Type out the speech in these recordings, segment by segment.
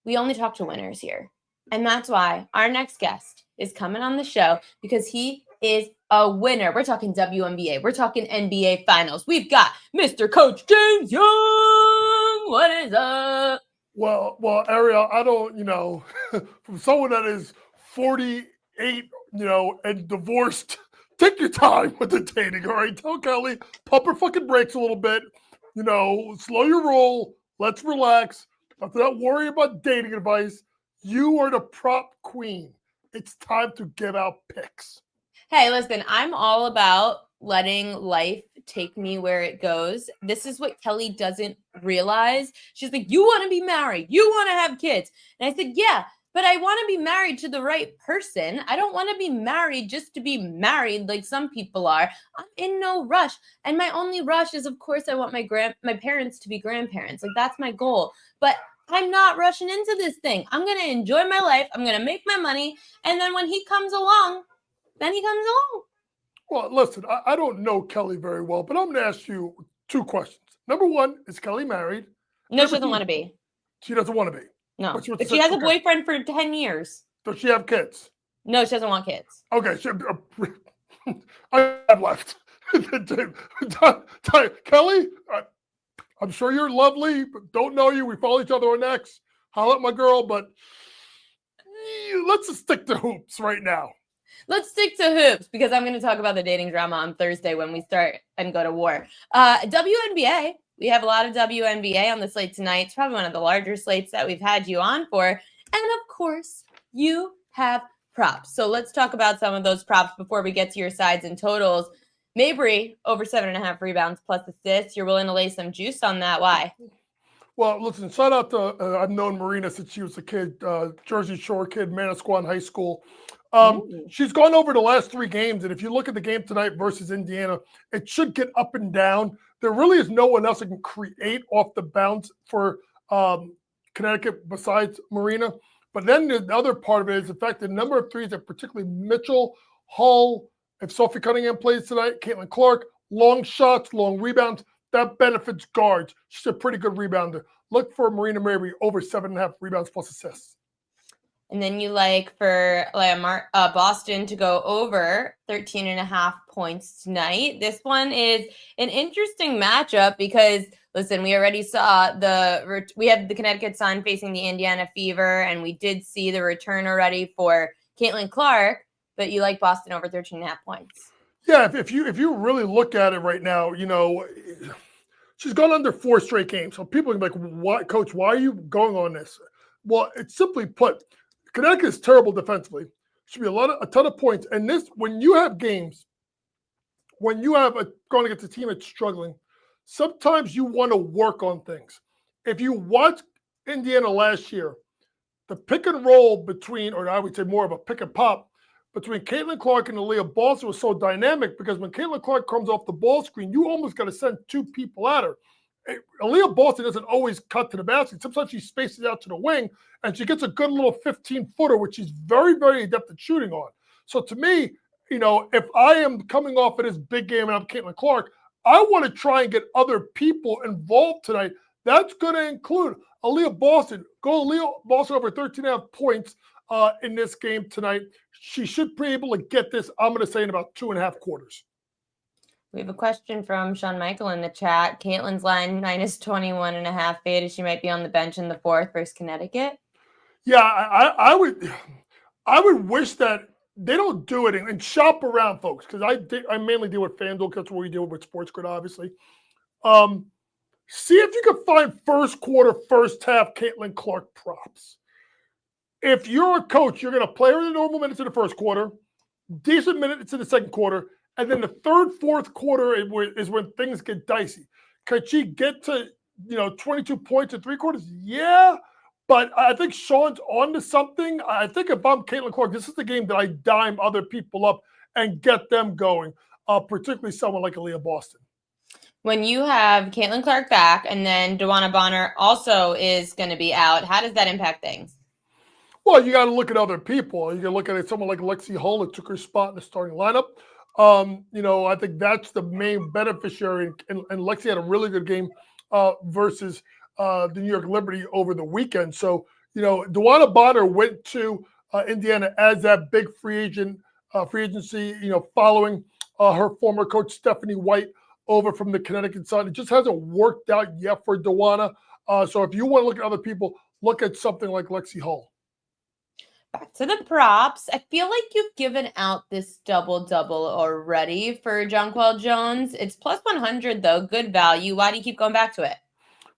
we only talk to winners here. And that's why our next guest is coming on the show, because he is a winner. We're talking WNBA. We're talking NBA Finals. We've got Mr. Coach James Young. What is up? Well, Ariel, I don't, from someone that is 48, and divorced, take your time with the dating, all right? Tell Kelly, pump her fucking brakes a little bit, slow your roll, let's relax. Let's not worry about dating advice. You are the prop queen. It's time to give out picks. Hey, listen, I'm all about letting life take me where it goes. This is what Kelly doesn't realize. She's like, you want to be married. You want to have kids. And I said, yeah, but I want to be married to the right person. I don't want to be married just to be married like some people are. I'm in no rush. And my only rush is, of course, I want my parents to be grandparents. Like, that's my goal. But I'm not rushing into this thing. I'm going to enjoy my life. I'm going to make my money. And then when he comes along, then he comes along. Well, listen, I don't know Kelly very well, but I'm going to ask you two questions. Number one, is Kelly married? No, she doesn't want to be. She doesn't want to be. No, but she has a boyfriend for 10 years. Does she have kids? No, she doesn't want kids. Okay, I have left. Kelly, I'm sure you're lovely, but don't know you. We follow each other on X. Holla at my girl, but let's just stick to hoops right now. Let's stick to hoops, because I'm going to talk about the dating drama on Thursday when we start and go to war. WNBA. We have a lot of WNBA on the slate tonight. It's probably one of the larger slates that we've had you on for. And of course, you have props. So let's talk about some of those props before we get to your sides and totals. Mabrey, over 7.5 rebounds plus assists. You're willing to lay some juice on that. Why? Well, listen, shout out to, I've known Marina since she was a kid, Jersey Shore kid, Manasquan High School. She's gone over the last 3 games, and if you look at the game tonight versus Indiana, it should get up and down. There really is no one else that can create off the bounce for Connecticut besides Marina. But then the other part of it is the fact that the number of threes that particularly Mitchell, Hull, if Sophie Cunningham plays tonight, Caitlin Clark, long shots, long rebounds, that benefits guards. She's a pretty good rebounder. Look for Marina Mabrey over 7.5 rebounds plus assists. And then you like for Boston to go over 13.5 points tonight. This one is an interesting matchup because, listen, we already saw we have the Connecticut Sun facing the Indiana Fever, and we did see the return already for Caitlin Clark, but you like Boston over 13.5 points. Yeah, if you really look at it right now, she's gone under 4 straight games. So people can be like, "What, Coach? Why are you going on this?" Well, it's simply put, Connecticut is terrible defensively. Should be a ton of points. And this, when you have games, when you have going against a team that's struggling, sometimes you want to work on things. If you watch Indiana last year, the pick and roll between, or I would say more of a pick and pop, between Caitlin Clark and Aliyah Boston was so dynamic because when Caitlin Clark comes off the ball screen, you almost got to send 2 people at her. Aliyah Boston doesn't always cut to the basket. Sometimes she spaces out to the wing, and she gets a good little 15-footer, which she's very, very adept at shooting on. So to me, if I am coming off of this big game and I'm Caitlin Clark, I want to try and get other people involved tonight. That's going to include Aliyah Boston. Go Aliyah Boston over 13.5 points in this game tonight. She should be able to get this, I'm going to say, in about 2.5 quarters. We have a question from Sean Michael in the chat. Caitlin's line minus 21.5 faded. She might be on the bench in the 4th versus Connecticut. Yeah, I would wish that they don't do it and shop around, folks, because I mainly deal with FanDuel. That's where we deal with SportsGrid, obviously. See if you can find first quarter, first half Caitlin Clark props. If you're a coach, you're going to play her in the normal minutes in the first quarter, decent minutes in the second quarter, and then the third, fourth quarter is when things get dicey. Could she get to 22 points in 3 quarters? Yeah, but I think Sean's on to something. I think if I'm Caitlin Clark, this is the game that I dime other people up and get them going, particularly someone like Aliyah Boston. When you have Caitlin Clark back and then DeWanna Bonner also is going to be out, how does that impact things? Well, you got to look at other people. You can look at someone like Lexi Hull that took her spot in the starting lineup. I think that's the main beneficiary. And Lexi had a really good game versus the New York Liberty over the weekend. So, DeWanna Bonner went to Indiana as that big free agency, following her former coach Stephanie White over from the Connecticut Sun. It just hasn't worked out yet for DeWanna. So if you want to look at other people, look at something like Lexi Hull. Back to the props. I feel like you've given out this double-double already for Jonquel Jones. It's plus 100, though. Good value. Why do you keep going back to it?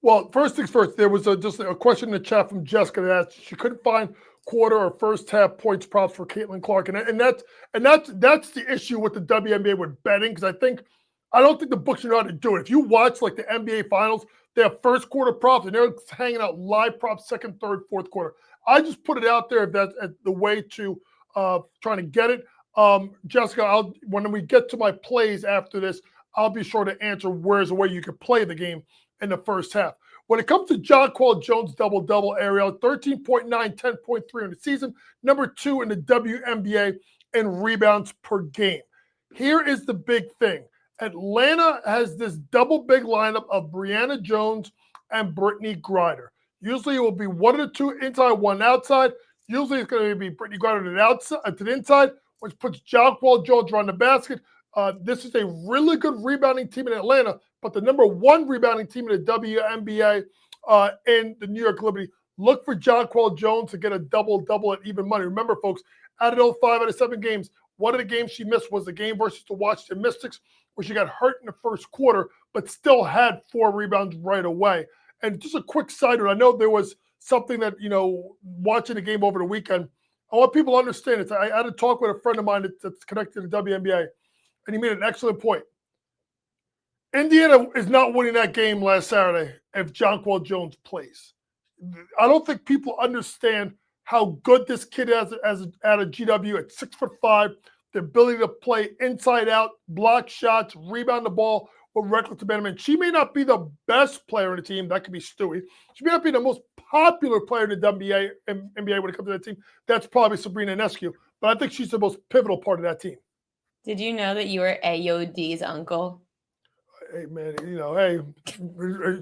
Well, first things first, there was just a question in the chat from Jessica that asked she couldn't find quarter or first half points props for Caitlin Clark. And that's the issue with the WNBA with betting, because I don't think the books know how to do it. If you watch like the NBA finals, they have first quarter props and they're hanging out live props second, third, fourth quarter. I just put it out there if that's the way to trying to get it. Jessica, when we get to my plays after this, I'll be sure to answer where's the way you could play the game in the first half. When it comes to Jonquel Jones double-double, Ariel, 13.9, 10.3 in the season, number 2 in the WNBA in rebounds per game. Here is the big thing. Atlanta has this double big lineup of Brianna Jones and Brittany Griner. Usually it will be one of the two inside, one outside. Usually it's going to be Brittany Griner to the inside, which puts Jonquel Jones around the basket. This is a really good rebounding team in Atlanta, but the number 1 rebounding team in the WNBA in the New York Liberty. Look for Jonquel Jones to get a double-double at even money. Remember, folks, out of 5 out of 7 games, one of the games she missed was the game versus the Washington Mystics, where she got hurt in the first quarter, but still had 4 rebounds right away. And just a quick side note, I know there was something that, watching the game over the weekend, I want people to understand it. I had a talk with a friend of mine that's connected to the WNBA, and he made an excellent point. Indiana is not winning that game last Saturday if Jonquel Jones plays. I don't think people understand how good this kid is at a GW at 6'5", the ability to play inside out, block shots, rebound the ball with reckless abandonment. She may not be the best player in the team. That could be Stewie. She may not be the most popular player in the NBA when it comes to that team. That's probably Sabrina Ionescu. But I think she's the most pivotal part of that team. Did you know that you were AOD's uncle? Hey, man, hey,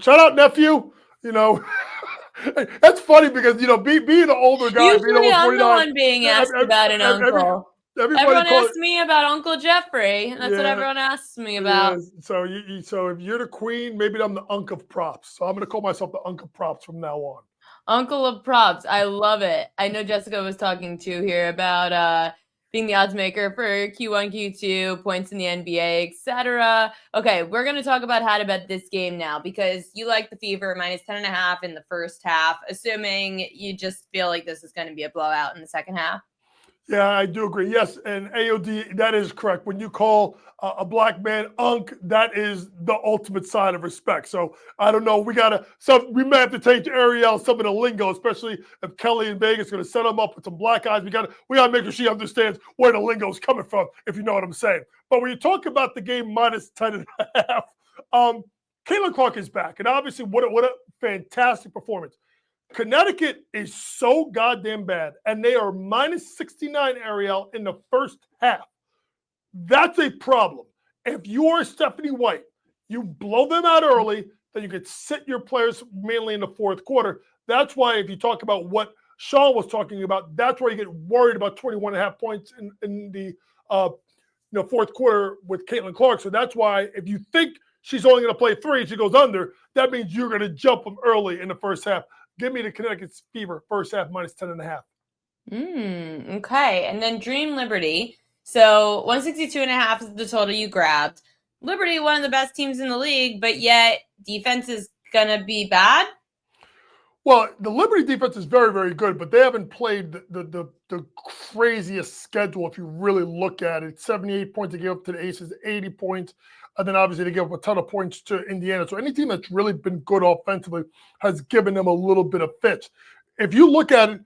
shout out, nephew. That's funny because, being an older guy. Usually I'm the one being asked about an uncle. Everyone asks me about Uncle Jeffrey. That's what everyone asks me about. Yeah. So if you're the queen, maybe I'm the unk of props. So I'm going to call myself the unk of props from now on. Uncle of props. I love it. I know Jessica was talking to here about being the odds maker for Q1, Q2, points in the NBA, etc. Okay, we're going to talk about how to bet this game now because you like the Fever minus 10.5 in the first half, assuming you just feel like this is going to be a blowout in the second half. Yeah, I do agree. Yes, and AOD, that is correct. When you call a black man unk, that is the ultimate sign of respect. So I don't know. We may have to take Ariel some of the lingo, especially if Kelly in Vegas is going to set him up with some black eyes. We got to make sure she understands where the lingo is coming from, if you know what I'm saying. But when you talk about the game minus 10.5, Caitlin Clark is back, and obviously, what a fantastic performance. Connecticut is so goddamn bad, and they are minus 69, Ariel, in the first half. That's a problem. If you are Stephanie White, you blow them out early, then you could sit your players mainly in the fourth quarter. That's why if you talk about what Sean was talking about, that's why you get worried about 21.5 points in the fourth quarter with Caitlin Clark. So that's why if you think she's only going to play 3 and she goes under, that means you're going to jump them early in the first half. Give me the Connecticut Fever first half minus 10.5. Okay. And then Dream Liberty. So 162.5 is the total you grabbed. Liberty, one of the best teams in the league, but yet defense is going to be bad? Well, the Liberty defense is very, very good, but they haven't played the craziest schedule if you really look at it. 78 points they gave up to the Aces, 80 points. And then obviously they gave up a ton of points to Indiana. So any team that's really been good offensively has given them a little bit of fits. If you look at it,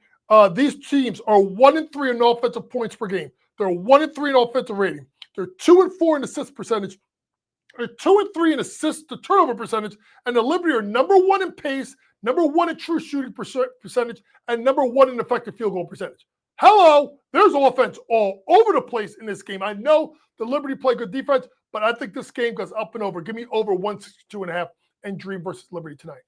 these teams are 1-3 in offensive points per game. They're 1-3 in offensive rating. They're 2-4 in assist percentage. They're 2-3 in assist to turnover percentage. And the Liberty are number 1 in pace, number 1 in true shooting percentage, and number 1 in effective field goal percentage. Hello, there's offense all over the place in this game. I know the Liberty play good defense, but I think this game goes up and over. Give me over 162.5 and Dream versus Liberty tonight.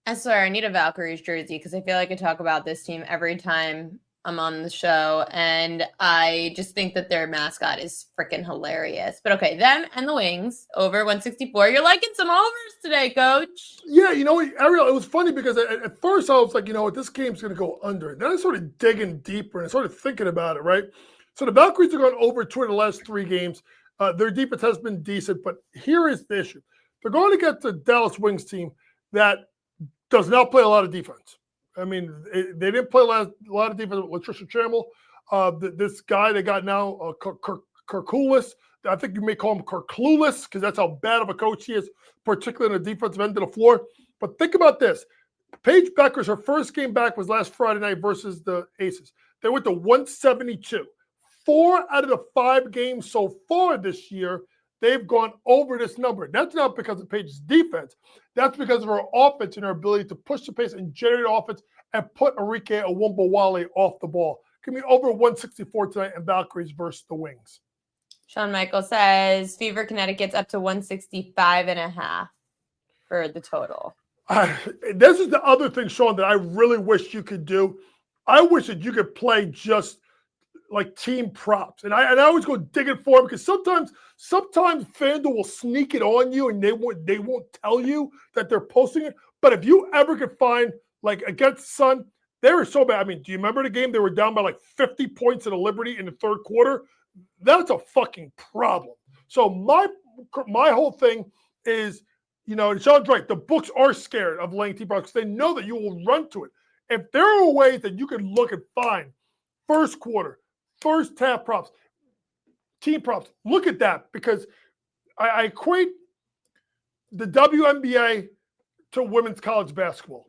I swear I need a Valkyries jersey because I feel like I talk about this team every time I'm on the show, and I just think that their mascot is freaking hilarious. But okay, them and the Wings over 164. You're liking some overs today, Coach. Yeah, you know, Ariel, it was funny because at first I was like, you know what, this game's going to go under. Then I started digging deeper and I started thinking about it, right? So the Valkyries are going over 2 of the last 3 games. Their defense has been decent, but here is the issue. They're going to get the Dallas Wings team that does not play a lot of defense. I mean, they didn't play a lot of defense with Latricia Trammell. This guy they got now, Kirkulis, I think you may call him Kirklulis because that's how bad of a coach he is, particularly on the defensive end of the floor. But think about this. Paige Beckers, her first game back was last Friday night versus the Aces. They went to 172. 4 out of the 5 games so far this year, they've gone over this number. That's not because of Paige's defense. That's because of her offense and her ability to push the pace and generate offense and put Arike Owombowale off the ball. Give me over 164 tonight in Valkyries versus the Wings. Shawn Michael says Fever Connecticut's up to 165.5 for the total. This is the other thing, Sean, that I really wish you could do. I wish that you could play just like team props. And I always go digging for them because sometimes FanDuel will sneak it on you and they won't tell you that they're posting it. But if you ever could find, like against Sun, they were so bad. I mean, do you remember the game? They were down by like 50 points at a Liberty in the third quarter. That's a fucking problem. So my whole thing is, you know, and Sean's right. The books are scared of laying team props because they know that you will run to it. If there are ways that you can look and find first quarter, first half props, team props, look at that because I equate the WNBA to women's college basketball.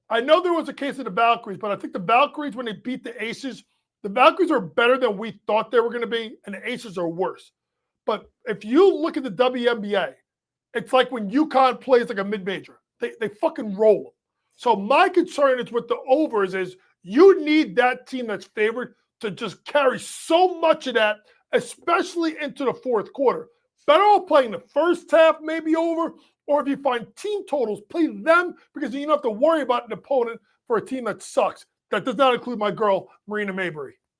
I know there was a case of the Valkyries, but I think the Valkyries, when they beat the Aces, the Valkyries are better than we thought they were going to be, and the Aces are worse. But if you look at the WNBA, it's like when UConn plays like a mid-major. They fucking roll them. So my concern is with the overs is you need that team that's favored to just carry so much of that, especially into the fourth quarter. Better off playing the first half maybe over, or if you find team totals, play them because you don't have to worry about an opponent for a team that sucks. That does not include my girl, Marina Mabrey.